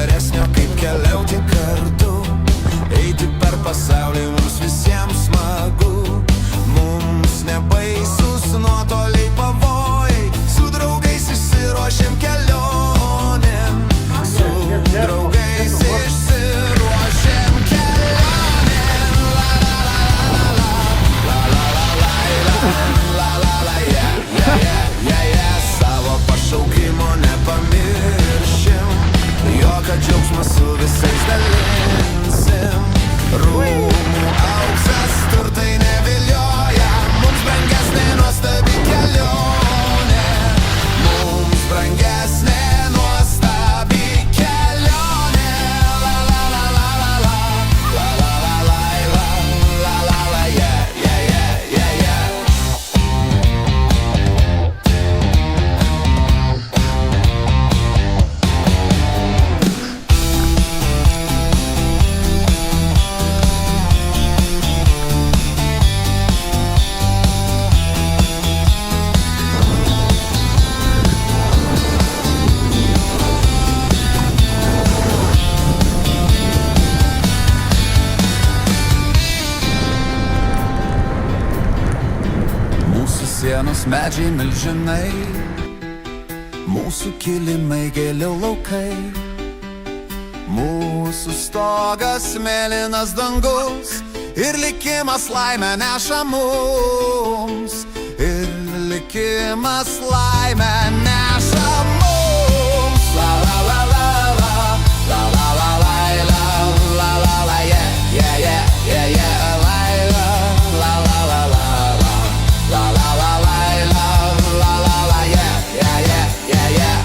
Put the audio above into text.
geresnio, kaip keliauti kartu, eiti per pasaulį mums visiems smagu. Mums nebaisus nuotoliai pavojai, su draugais išsiruošėm kelionėm, su draugais išsiruošėm kelionėm. La la la la la la la la la la yeah, yeah, yeah, yeah. Savo pašaukimo nepamiršim, jokio džiaugsmo su visais dalinsim. Rūmų auksas turtai nevilioja, mums brangesnė nuostabi kelionė, mums brangesnė nuostabi kelionė. La la la la la la la la la la la la la yeah, yeah, yeah, yeah, yeah. Mūsų sienos medžiai milžinai, mūsų kilimai gėlių laukai, mūsų stogas mėlynas dangus, ir likimas laimę neša mums, ir likimas laimę neša mums. La la la la la la la la la la la la yeah, yeah, yeah, yeah, yeah. La la la la la la la la la la la yeah, yeah, yeah, yeah, yeah.